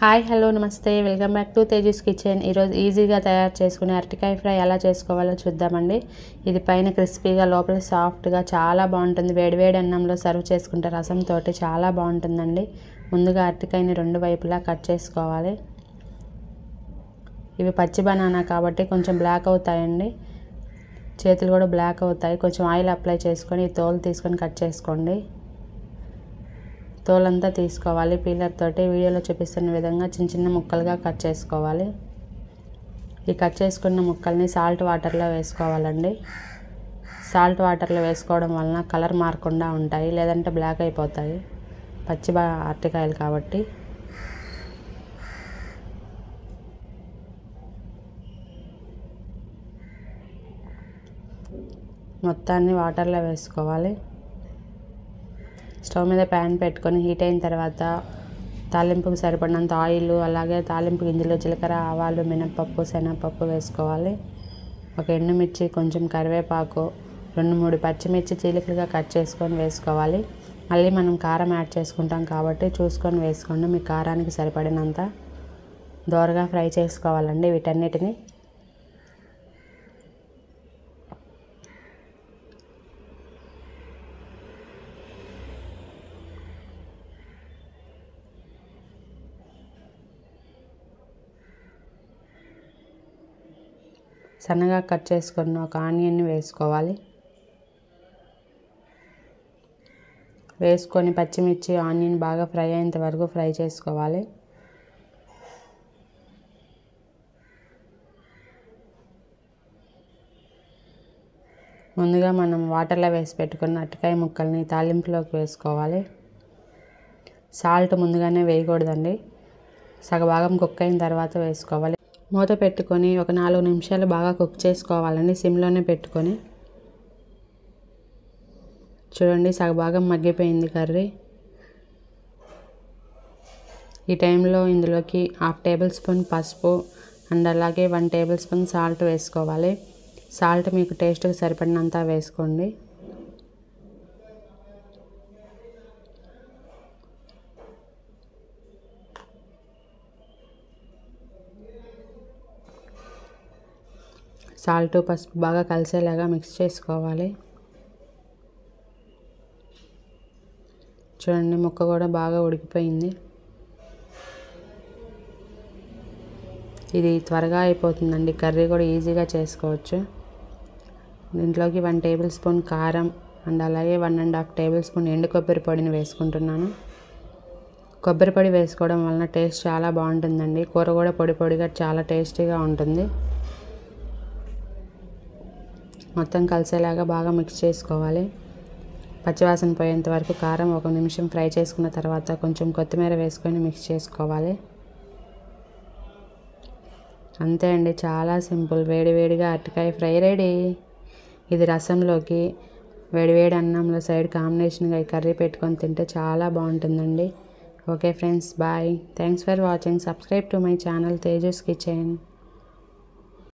Hi hello నమస్తే welcome back to Tejas kitchen. ఈరోజు ఈజీగా తయారు చేసుకునే అరటికాయ ఫ్రై ఎలా చేసుకోవాలో చూద్దామండి. ఇది పైన క్రిస్పీగా లోపల సాఫ్ట్గా చాలా బాగుంటుంది. వేడివేడి అన్నంలో సర్వ్ చేసుకుంటే రసంతో చాలా బాగుంటుందండి. ముందుగా అరటికాయని రెండు వైపులా కట్ చేసుకోవాలి. ఇవి పచ్చి బనానా కాబట్టి కొంచెం బ్లాక్ అవుతాయండి, చేతులు కూడా బ్లాక్ అవుతాయి. కొంచెం ఆయిల్ అప్లై చేసుకొని ఈ తోలు తీసుకొని కట్ చేసుకోండి. తోలంతా తీసుకోవాలి. పీలర్ తోటి వీడియోలో చూపిస్తున్న విధంగా చిన్న చిన్న ముక్కలుగా కట్ చేసుకోవాలి. ఈ కట్ చేసుకున్న ముక్కల్ని సాల్ట్ వాటర్లో వేసుకోవాలండి. సాల్ట్ వాటర్లో వేసుకోవడం వలన కలర్ మారకుండా ఉంటాయి, లేదంటే బ్లాక్ అయిపోతాయి పచ్చి అరటికాయలు కాబట్టి. మొత్తాన్ని వాటర్లో వేసుకోవాలి. స్టవ్ మీద ప్యాన్ పెట్టుకొని హీట్ అయిన తర్వాత తాలింపుకు సరిపడినంత ఆయిల్, అలాగే తాలింపు గింజలు, జీలకర్ర, ఆవాలు, మినపప్పు, శనగపప్పు వేసుకోవాలి. ఒక ఎండుమిర్చి, కొంచెం కరివేపాకు, 2-3 పచ్చిమిర్చి చీలికలుగా కట్ చేసుకొని వేసుకోవాలి. మళ్ళీ మనం కారం యాడ్ చేసుకుంటాం కాబట్టి చూసుకొని వేసుకోండి. మీ కారానికి సరిపడినంత దోరగా ఫ్రై చేసుకోవాలండి వీటన్నిటిని. సన్నగా కట్ చేసుకున్న ఒక ఆనియన్ని వేసుకోవాలి. వేసుకొని పచ్చిమిర్చి, ఆనియన్ బాగా ఫ్రై అయ్యేంత వరకు ఫ్రై చేసుకోవాలి. ముందుగా మనం వాటర్లో వేసి పెట్టుకున్న అరటికాయ ముక్కల్ని తాలింపులోకి వేసుకోవాలి. సాల్ట్ ముందుగానే వేయకూడదండి, సగభాగం కుక్ అయిన తర్వాత వేసుకోవాలి. మూత పెట్టుకొని ఒక 4 నిమిషాలు బాగా కుక్ చేసుకోవాలండి, సిమ్లోనే పెట్టుకొని. చూడండి, సగభాగం మగ్గిపోయింది కర్రీ. ఈ టైంలో ఇందులోకి 1/2 టేబుల్ స్పూన్ పసుపు అండ్ అలాగే 1 టేబుల్ స్పూన్ సాల్ట్ వేసుకోవాలి. సాల్ట్ మీకు టేస్ట్కి సరిపడినంత వేసుకోండి. సాల్ట్, పసుపు బాగా కలిసేలాగా మిక్స్ చేసుకోవాలి. చూడండి, ముక్క కూడా బాగా ఉడికిపోయింది. ఇది త్వరగా అయిపోతుందండి, కర్రీ కూడా ఈజీగా చేసుకోవచ్చు. దీంట్లోకి 1 టేబుల్ స్పూన్ కారం అండ్ అలాగే 1.5 టేబుల్ స్పూన్ ఎండు కొబ్బరి పొడిని వేసుకుంటున్నాను. కొబ్బరి పొడి వేసుకోవడం వలన టేస్ట్ చాలా బాగుంటుందండి. కూర కూడా పొడి పొడిగా చాలా టేస్టీగా ఉంటుంది. మొత్తం కలిసేలాగా బాగా మిక్స్ చేసుకోవాలి. పచ్చివాసన పోయేంత వరకు కారం 1 నిమిషం ఫ్రై చేసుకున్న తర్వాత కొంచెం కొత్తిమీర వేసుకొని మిక్స్ చేసుకోవాలి. అంతే అండి, చాలా సింపుల్. వేడివేడిగా అరటికాయ ఫ్రై రెడీ. ఇది రసంలోకి, వేడివేడి అన్నంలో సైడ్ కాంబినేషన్గా ఈ కర్రీ పెట్టుకొని తింటే చాలా బాగుంటుందండి. Okay friends, bye. Thanks for watching. Subscribe to my channel Tejas kitchen.